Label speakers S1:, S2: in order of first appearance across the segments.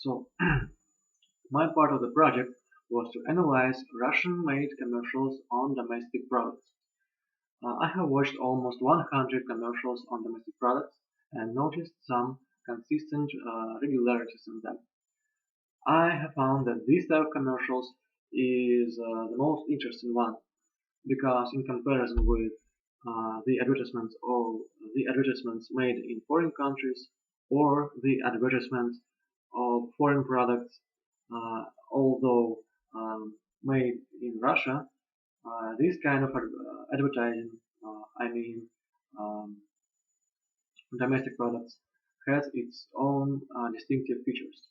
S1: So, my part of the project was to analyze Russian-made commercials on domestic products. I have watched almost 100 commercials on domestic products and noticed some consistent regularities in them. I have found that this type of commercials is the most interesting one because in comparison with the advertisements made in foreign countries or the advertisements of foreign products, although made in Russia, this kind of advertising, I mean um, domestic products, has its own distinctive features.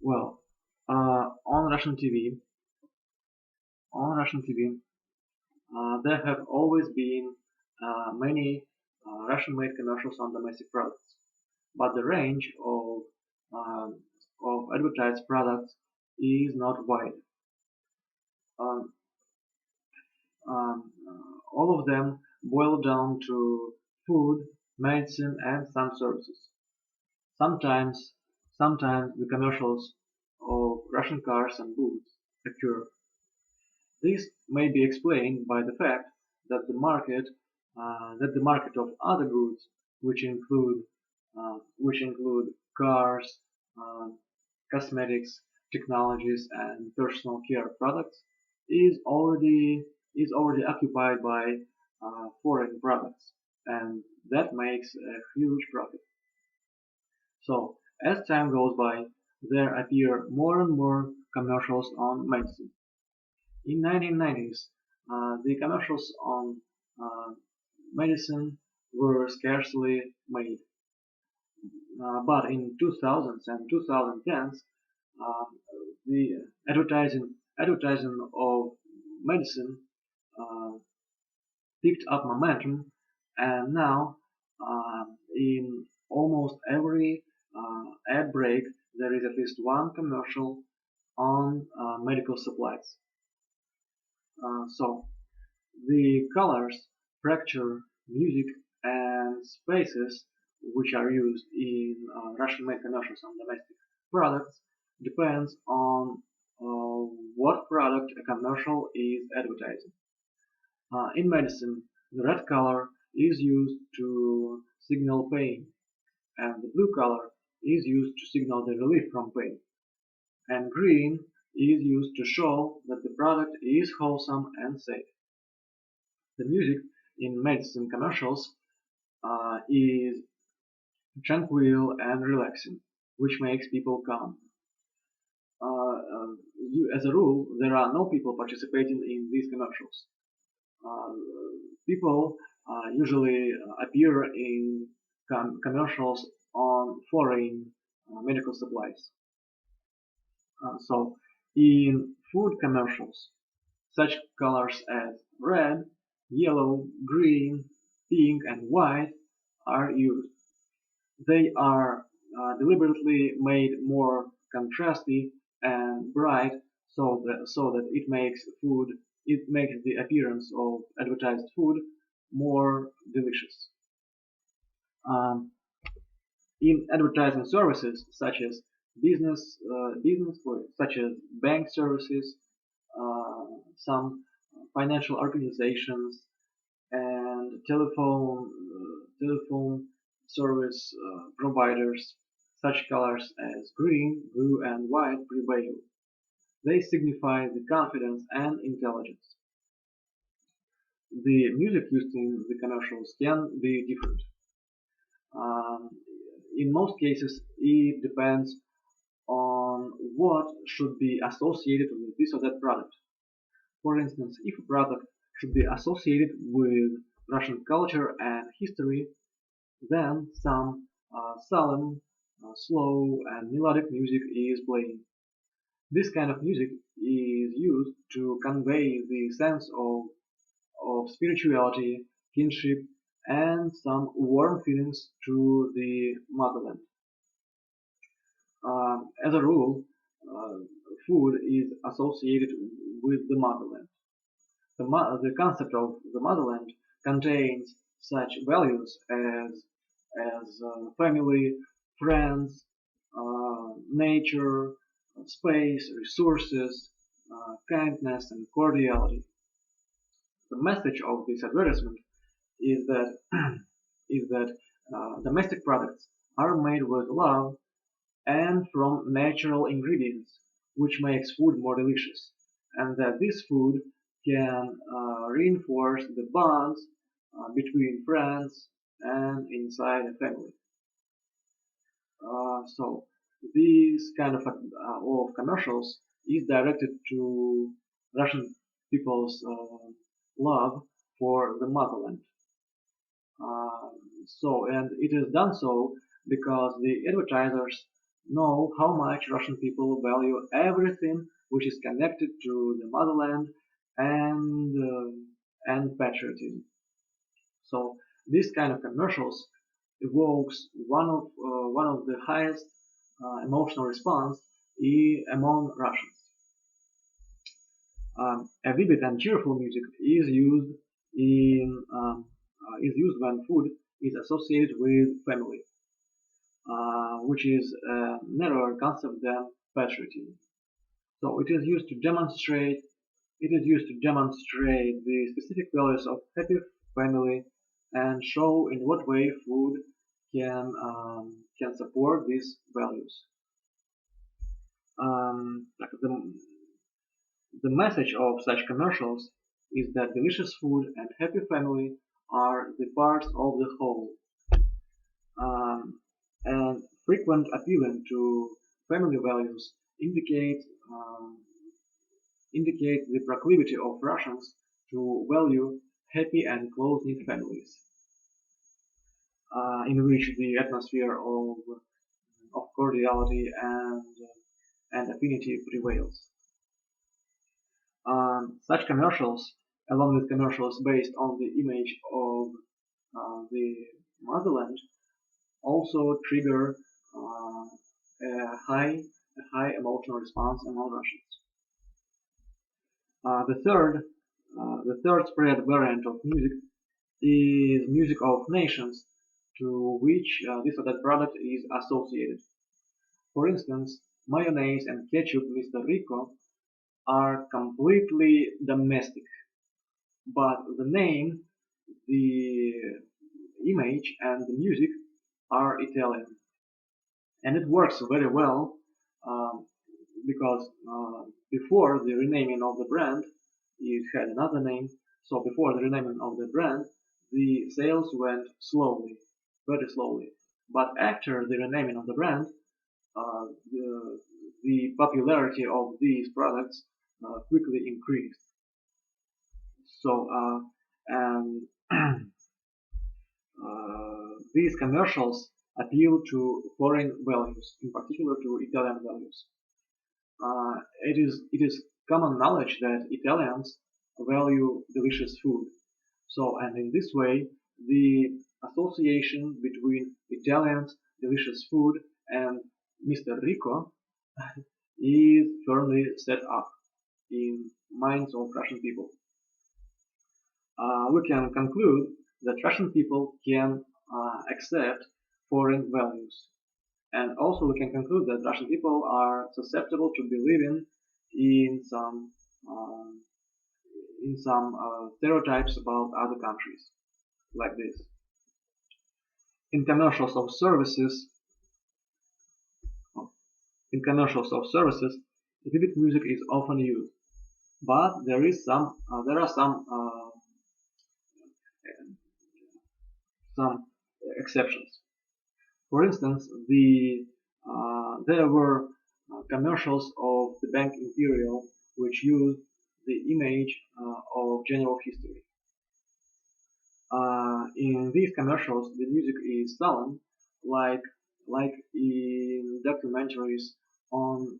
S1: Well, on Russian TV, there have always been many Russian-made commercials on domestic products, but the range um, of advertised products is not wide. Um, all of them boil down to food, medicine, and some services. Sometimes, sometimes the commercials of Russian cars and boots occur. This may be explained by the fact that the market of other goods, which include cars, uh, cosmetics, technologies, and personal care products, is already occupied by foreign products, and that makes a huge profit. So, as time goes by, there appear more and more commercials on medicine. In 1990s, the commercials on uh, medicine were scarcely made, but in 2000s and 2010s, uh, the advertising of medicine uh, picked up momentum, and now in almost every ad break there is at least one commercial on medical supplies. So the colors, fracture, music, and spaces which are used in Russian-made commercials on domestic products depends on what product a commercial is advertising. In medicine, the red color is used to signal pain, and the blue color is used to signal the relief from pain, and green is used to show that the product is wholesome and safe. The music in medicine commercials is tranquil and relaxing, which makes people calm. As a rule, there are no people participating in these commercials. Uh, People usually appear in commercials on foreign medical supplies. So, in food commercials, such colors as red, yellow, green, pink, and white are used. They are deliberately made more contrasty and bright so that it makes the appearance of advertised food more delicious. Um, in advertising services such as bank services, some financial organizations, and telephone service providers, such colors as green, blue, and white prevail. They signify the confidence and intelligence. The music used in the commercials can be different. Um, in most cases, it depends on what should be associated with this or that product. For instance, if a product should be associated with Russian culture and history, then some solemn, slow, and melodic music is playing. This kind of music is used to convey the sense of spirituality, kinship, and some warm feelings to the motherland. As a rule, uh, food is associated with the motherland. The concept of the motherland contains such values as family, friends, nature, space, resources, kindness, and cordiality. The message of this advertisement is that is that domestic products are made with love and from natural ingredients, which makes food more delicious, and that this food can reinforce the bonds between friends and inside a family. So this kind of commercials is directed to Russian people's love for the motherland. And it is done so because the advertisers know how much Russian people value everything which is connected to the motherland and patriotism. So this kind of commercials evokes one of the highest emotional response among Russians. A vivid and cheerful music is used when food is associated with family, which is a narrower concept than patriotism. So it is used to demonstrate the specific values of happy family and show in what way food can support these values. Like the message of such commercials is that delicious food and happy family are the parts of the whole, um, and frequent appealing to family values indicate the proclivity of Russians to value happy and close-knit families, in which the atmosphere of cordiality and affinity prevails. Such commercials, along with commercials based on the image of the motherland, also trigger a high emotional response among Russians. Uh, the third the third spread variant of music is music of nations to which this or that product is associated. For instance, mayonnaise and ketchup Mr. Rico are completely domestic, but the name, the image, and the music are Italian. And it works very well um, because before the renaming of the brand, it had another name. So before the renaming of the brand, the sales went slowly, very slowly. But after the renaming of the brand, uh, the, the popularity of these products quickly increased. So and these commercials appeal to foreign values, in particular to Italian values. It is common knowledge that Italians value delicious food. So, and in this way, the association between Italians' delicious food and Mr. Rico is firmly set up in minds of Russian people. We can conclude that Russian people can accept foreign values. And also we can conclude that Russian people are susceptible to believing in um, some stereotypes about other countries, like this. In commercials of services, in commercials of services, vivid music is often used, but there are some exceptions. For instance, there were commercials of the Bank Imperial which used the image of general history. In these commercials, the music is solemn, like like in documentaries on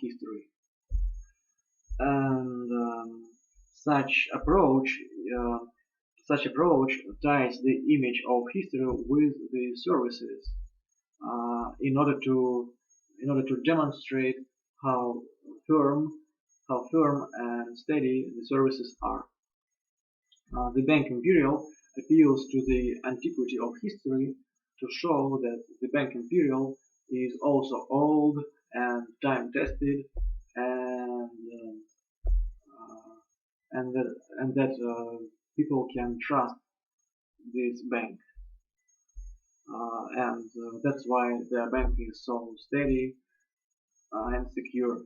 S1: history, and such approach uh, such approach ties the image of history with the services in order to demonstrate how firm how firm and steady the services are. The Bank Imperial appeals to the antiquity of history to show that the Bank Imperial is also old and time tested, and uh, and that people can trust this bank, and that's why their bank is so steady and secure.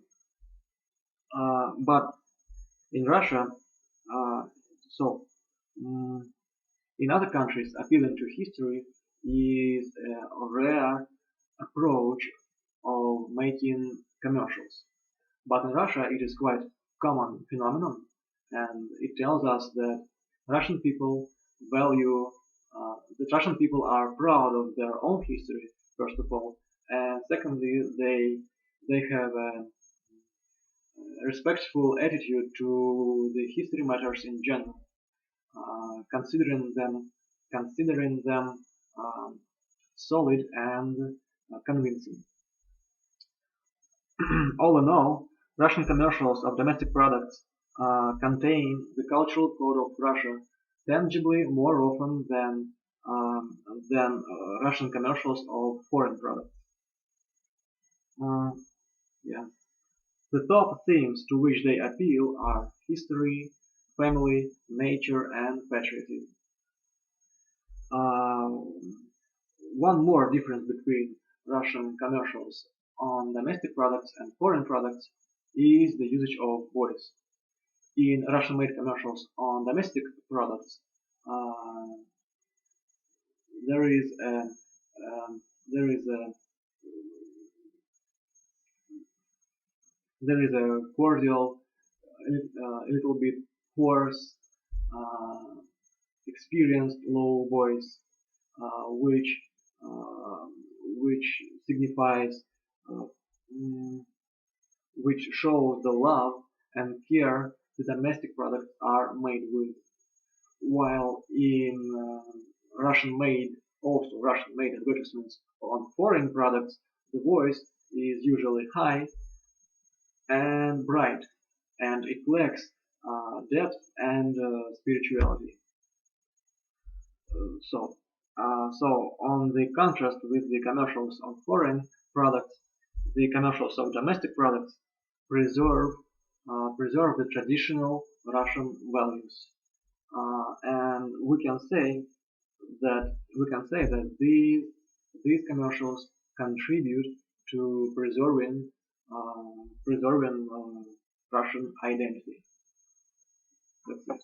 S1: But in Russia, uh, so mm in other countries, appealing to history is a rare approach of making commercials. But in Russia, it is quite common phenomenon, and it tells us that Russian people value, that Russian people are proud of their own history, first of all, and secondly, they have a respectful attitude to the history matters in general, considering them um, solid and convincing. All in all, Russian commercials of domestic products contain the cultural code of Russia tangibly more often than Russian commercials of foreign products. Uh, yeah. The top themes to which they appeal are history, family, nature, and patriotism. Uh, One more difference between Russian commercials on domestic products and foreign products is the usage of voice. In Russian-made commercials on domestic products, uh, there is a um, there is a there is a cordial, a little bit hoarse, uh, experienced low voice, uh, which uh, which signifies uh, mm, which shows the love and care the domestic products are made with. While in Russian-made, also Russian-made advertisements on foreign products, the voice is usually high and bright, and it lacks depth and spirituality. So on the contrast with the commercials of foreign products, the commercials of domestic products preserve preserve the traditional Russian values, and we can say that these commercials contribute to preserving Russian identity. That's it.